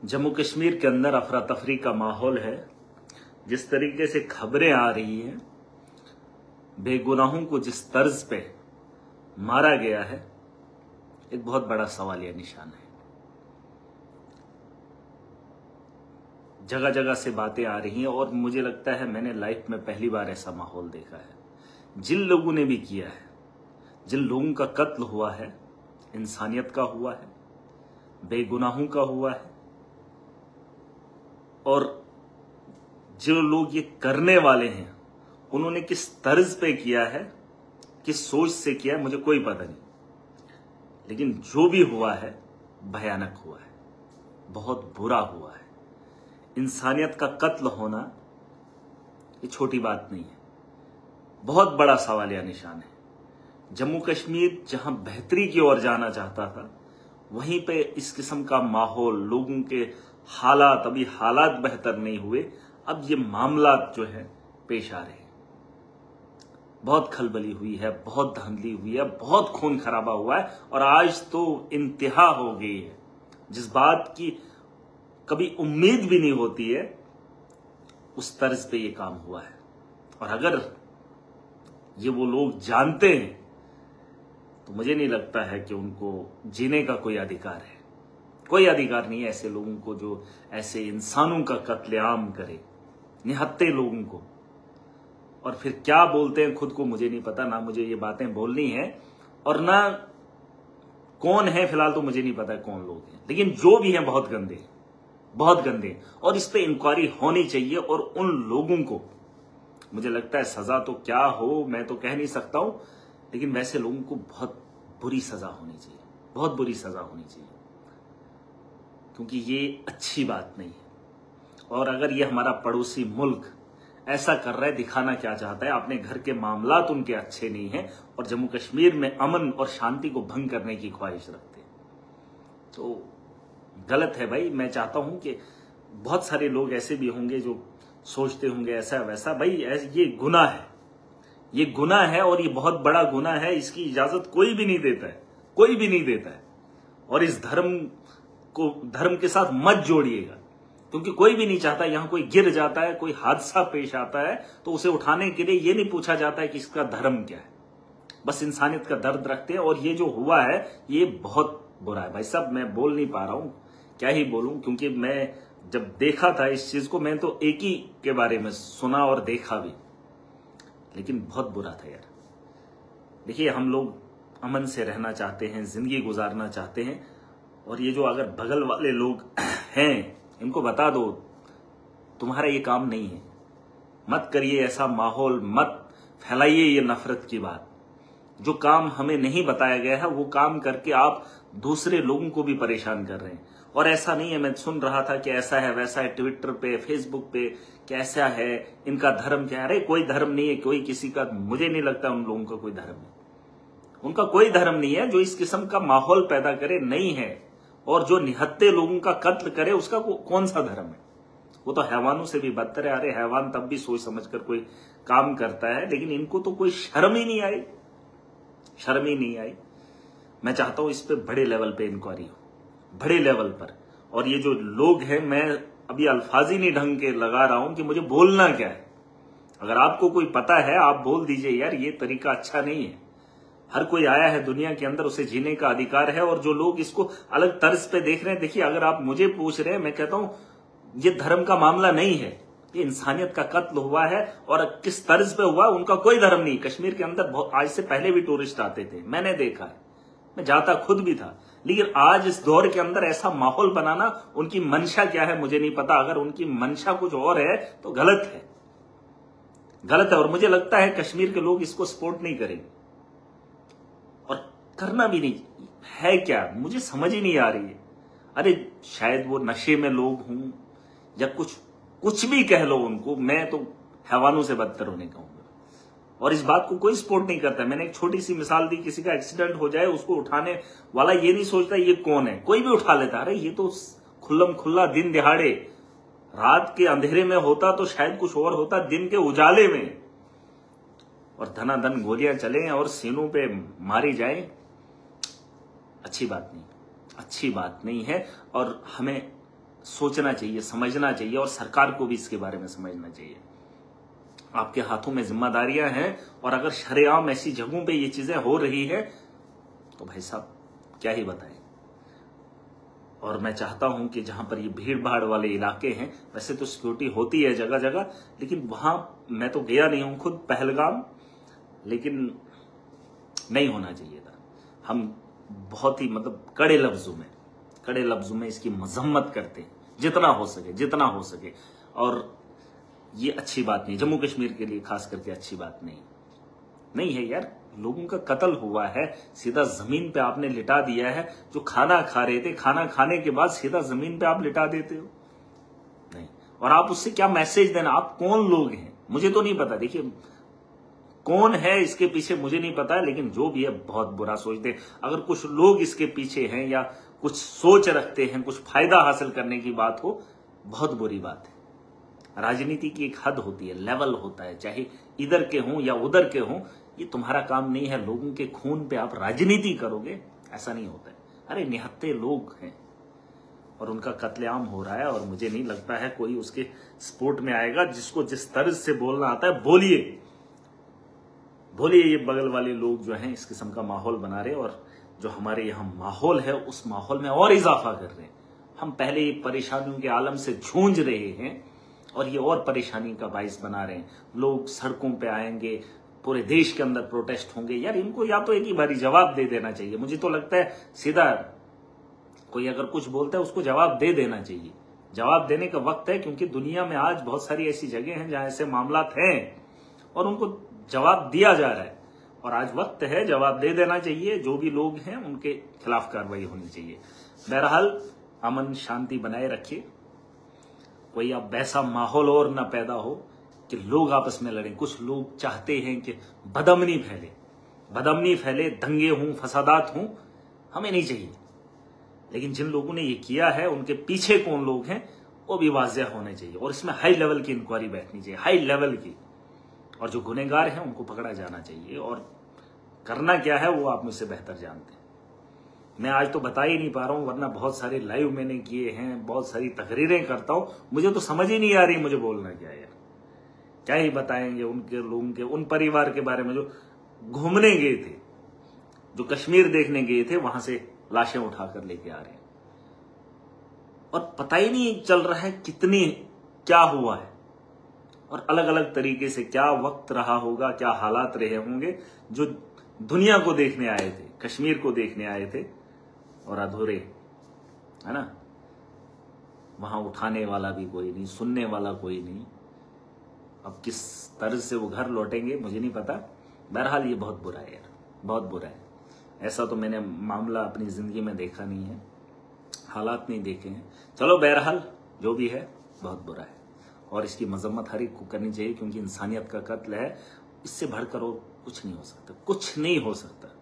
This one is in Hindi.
जम्मू कश्मीर के अंदर अफरा तफरी का माहौल है। जिस तरीके से खबरें आ रही हैं, बेगुनाहों को जिस तर्ज पे मारा गया है, एक बहुत बड़ा सवालिया निशान है। जगह जगह से बातें आ रही हैं और मुझे लगता है मैंने लाइफ में पहली बार ऐसा माहौल देखा है। जिन लोगों ने भी किया है, जिन लोगों का कत्ल हुआ है, इंसानियत का हुआ है, बेगुनाहों का हुआ है, और जो लोग ये करने वाले हैं उन्होंने किस तर्ज पे किया है, किस सोच से किया है, मुझे कोई पता नहीं। लेकिन जो भी हुआ है भयानक हुआ है, बहुत बुरा हुआ है। इंसानियत का कत्ल होना ये छोटी बात नहीं है, बहुत बड़ा सवालिया निशान है। जम्मू कश्मीर जहां बेहतरी की ओर जाना चाहता था, वहीं पे इस किस्म का माहौल, लोगों के हालात, अभी हालात बेहतर नहीं हुए, अब ये मामला जो है पेश आ रहे हैं। बहुत खलबली हुई है, बहुत धांधली हुई है, बहुत खून खराबा हुआ है, और आज तो इंतहा हो गई है। जिस बात की कभी उम्मीद भी नहीं होती है, उस तर्ज पे ये काम हुआ है। और अगर ये वो लोग जानते हैं तो मुझे नहीं लगता है कि उनको जीने का कोई अधिकार है। कोई अधिकार नहीं है ऐसे लोगों को जो ऐसे इंसानों का कत्लेआम करे, निहत्ते लोगों को। और फिर क्या बोलते हैं खुद को मुझे नहीं पता, ना मुझे ये बातें बोलनी है और ना कौन है, फिलहाल तो मुझे नहीं पता कौन लोग हैं, लेकिन जो भी हैं बहुत गंदे हैं, बहुत गंदे हैं। और इस पे इंक्वायरी होनी चाहिए और उन लोगों को, मुझे लगता है सजा तो क्या हो मैं तो कह नहीं सकता हूं, लेकिन वैसे लोगों को बहुत बुरी सजा होनी चाहिए, बहुत बुरी सजा होनी चाहिए, क्योंकि ये अच्छी बात नहीं है। और अगर ये हमारा पड़ोसी मुल्क ऐसा कर रहा है, दिखाना क्या चाहता है, अपने घर के मामलात उनके अच्छे नहीं हैं और जम्मू कश्मीर में अमन और शांति को भंग करने की ख्वाहिश रखते हैं, तो गलत है भाई। मैं चाहता हूं कि बहुत सारे लोग ऐसे भी होंगे जो सोचते होंगे ऐसा वैसा। भाई ये गुनाह है, ये गुनाह है और ये बहुत बड़ा गुनाह है। इसकी इजाजत कोई भी नहीं देता है, कोई भी नहीं देता है। और इस धर्म को धर्म के साथ मत जोड़िएगा, क्योंकि कोई भी नहीं चाहता यहां कोई गिर जाता है, कोई हादसा पेश आता है तो उसे उठाने के लिए ये नहीं पूछा जाता है कि इसका धर्म क्या है। बस इंसानियत का दर्द रखते हैं। और ये जो हुआ है ये बहुत बुरा है भाई साहब। मैं बोल नहीं पा रहा हूं, क्या ही बोलूं, क्योंकि मैं जब देखा था इस चीज को, मैं तो एक ही के बारे में सुना और देखा भी, लेकिन बहुत बुरा था यार। देखिए, हम लोग अमन से रहना चाहते हैं, जिंदगी गुजारना चाहते हैं, और ये जो अगर बगल वाले लोग हैं इनको बता दो तुम्हारा ये काम नहीं है, मत करिए ऐसा माहौल, मत फैलाइए ये नफरत की बात। जो काम हमें नहीं बताया गया है वो काम करके आप दूसरे लोगों को भी परेशान कर रहे हैं। और ऐसा नहीं है, मैं सुन रहा था कि ऐसा है वैसा है, ट्विटर पे फेसबुक पे कैसा है, इनका धर्म क्या है। अरे कोई धर्म नहीं है, कोई किसी का, मुझे नहीं लगता उन लोगों का कोई धर्म है। उनका कोई धर्म नहीं है जो इस किस्म का माहौल पैदा करे, नहीं है। और जो निहत्ते लोगों का कत्ल करे उसका कौन सा धर्म है? वो तो हैवानों से भी बदतर है। अरे हैवान तब भी सोच समझकर कोई काम करता है, लेकिन इनको तो कोई शर्म ही नहीं आई, शर्म ही नहीं आई। मैं चाहता हूं इस पे बड़े लेवल पे इंक्वायरी हो, बड़े लेवल पर। और ये जो लोग हैं, मैं अभी अल्फाज ही नहीं ढंग के लगा रहा हूं कि मुझे बोलना क्या है। अगर आपको कोई पता है आप बोल दीजिए, यार ये तरीका अच्छा नहीं है। हर कोई आया है दुनिया के अंदर, उसे जीने का अधिकार है। और जो लोग इसको अलग तर्ज पे देख रहे हैं, देखिए अगर आप मुझे पूछ रहे हैं, मैं कहता हूं ये धर्म का मामला नहीं है, ये इंसानियत का कत्ल हुआ है। और किस तर्ज पे हुआ, उनका कोई धर्म नहीं। कश्मीर के अंदर आज से पहले भी टूरिस्ट आते थे, मैंने देखा है, मैं जाता खुद भी था। लेकिन आज इस दौर के अंदर ऐसा माहौल बनाना, उनकी मंशा क्या है मुझे नहीं पता। अगर उनकी मंशा कुछ और है तो गलत है, गलत है। और मुझे लगता है कश्मीर के लोग इसको सपोर्ट नहीं करेंगे और करना भी नहीं है। क्या, मुझे समझ ही नहीं आ रही है। अरे शायद वो नशे में लोग हों या कुछ भी कह लो उनको, मैं तो हैवानों से बदतर होने कहूंगा। और इस बात को कोई सपोर्ट नहीं करता। मैंने एक छोटी सी मिसाल दी, किसी का एक्सीडेंट हो जाए, उसको उठाने वाला ये नहीं सोचता ये कौन है, कोई भी उठा लेता। अरे ये तो खुल्लम खुल्ला दिन दिहाड़े रात के अंधेरे में होता तो शायद कुछ और होता, दिन के उजाले में। और धनाधन गोलियां चले और सीनों पे मारी जाए, अच्छी बात नहीं, अच्छी बात नहीं है। और हमें सोचना चाहिए, समझना चाहिए, और सरकार को भी इसके बारे में समझना चाहिए। आपके हाथों में जिम्मेदारियां हैं, और अगर शरेआम ऐसी जगहों पे ये चीजें हो रही है तो भाई साहब क्या ही बताएं। और मैं चाहता हूं कि जहां पर ये भीड़ भाड़ वाले इलाके हैं, वैसे तो सिक्योरिटी होती है जगह जगह, लेकिन वहां मैं तो गया नहीं हूं खुद पहलगाम, लेकिन नहीं होना चाहिए था। हम बहुत ही कड़े लफ्जों में इसकी मजम्मत करते हैं, जितना हो सके। और ये अच्छी बात नहीं, जम्मू कश्मीर के लिए खास करके अच्छी बात नहीं है यार। लोगों का कत्ल हुआ है, सीधा जमीन पे आपने लिटा दिया है। जो खाना खा रहे थे, खाना खाने के बाद सीधा जमीन पे आप लिटा देते हो, नहीं। और आप उससे क्या मैसेज देना, आप कौन लोग हैं मुझे तो नहीं पता। देखिए कौन है इसके पीछे मुझे नहीं पता, लेकिन जो भी है बहुत बुरा सोचते हैं। अगर कुछ लोग इसके पीछे हैं या कुछ सोच रखते हैं, कुछ फायदा हासिल करने की बात हो, बहुत बुरी बात है। राजनीति की एक हद होती है, लेवल होता है, चाहे इधर के हों या उधर के हों। ये तुम्हारा काम नहीं है लोगों के खून पे आप राजनीति करोगे, ऐसा नहीं होता है। अरे निहत्थे लोग हैं और उनका कत्लेआम हो रहा है, और मुझे नहीं लगता है कोई उसके सपोर्ट में आएगा। जिसको जिस तर्ज से बोलना आता है बोलिए। ये बगल वाले लोग जो हैं इस किस्म का माहौल बना रहे, और जो हमारे यहाँ माहौल है उस माहौल में और इजाफा कर रहे हैं। हम पहले परेशानियों के आलम से जूझ रहे हैं और ये और परेशानी का बाइस बना रहे हैं। लोग सड़कों पे आएंगे, पूरे देश के अंदर प्रोटेस्ट होंगे। यार इनको या तो एक ही बारी जवाब दे देना चाहिए। मुझे तो लगता है सीधा कोई अगर कुछ बोलता है उसको जवाब दे देना चाहिए। जवाब देने का वक्त है, क्योंकि दुनिया में आज बहुत सारी ऐसी जगह हैं जहां ऐसे मामलात हैं और उनको जवाब दिया जा रहा है, और आज वक्त है जवाब दे देना चाहिए। जो भी लोग हैं उनके खिलाफ कार्रवाई होनी चाहिए। बहरहाल अमन शांति बनाए रखिए, कोई अब वैसा माहौल और ना पैदा हो कि लोग आपस में लड़ें। कुछ लोग चाहते हैं कि बदअमनी फैले, दंगे हों, फसादात हों, हमें नहीं चाहिए। लेकिन जिन लोगों ने ये किया है उनके पीछे कौन लोग हैं वो भी वाज़ेह होने चाहिए, और इसमें हाई लेवल की इंक्वायरी बैठनी चाहिए, हाई लेवल की। और जो गुनहगार हैं उनको पकड़ा जाना चाहिए, और करना क्या है वो आप मुझसे बेहतर जानते हैं। मैं आज तो बता ही नहीं पा रहा हूं, वरना बहुत सारे लाइव मैंने किए हैं, बहुत सारी तकरीरें करता हूं। मुझे तो समझ ही नहीं आ रही मुझे बोलना क्या है यार। क्या ही बताएंगे उनके लोगों के, उन परिवार के बारे में जो घूमने गए थे, जो कश्मीर देखने गए थे, वहां से लाशें उठाकर लेके आ रहे हैं, और पता ही नहीं चल रहा है कितनी क्या हुआ है, और अलग अलग तरीके से क्या वक्त रहा होगा, क्या हालात रहे होंगे। जो दुनिया को देखने आए थे, कश्मीर को देखने आए थे, और अधूरे, है ना। वहां उठाने वाला भी कोई नहीं, सुनने वाला कोई नहीं। अब किस तरह से वो घर लौटेंगे मुझे नहीं पता। बहरहाल ये बहुत बुरा है यार, बहुत बुरा है। ऐसा तो मैंने मामला अपनी जिंदगी में देखा नहीं है, हालात नहीं देखे हैं। चलो बहरहाल जो भी है बहुत बुरा है, और इसकी मजम्मत हर एक को करनी चाहिए, क्योंकि इंसानियत का कत्ल है। इससे बढ़कर और कुछ नहीं हो सकता, कुछ नहीं हो सकता।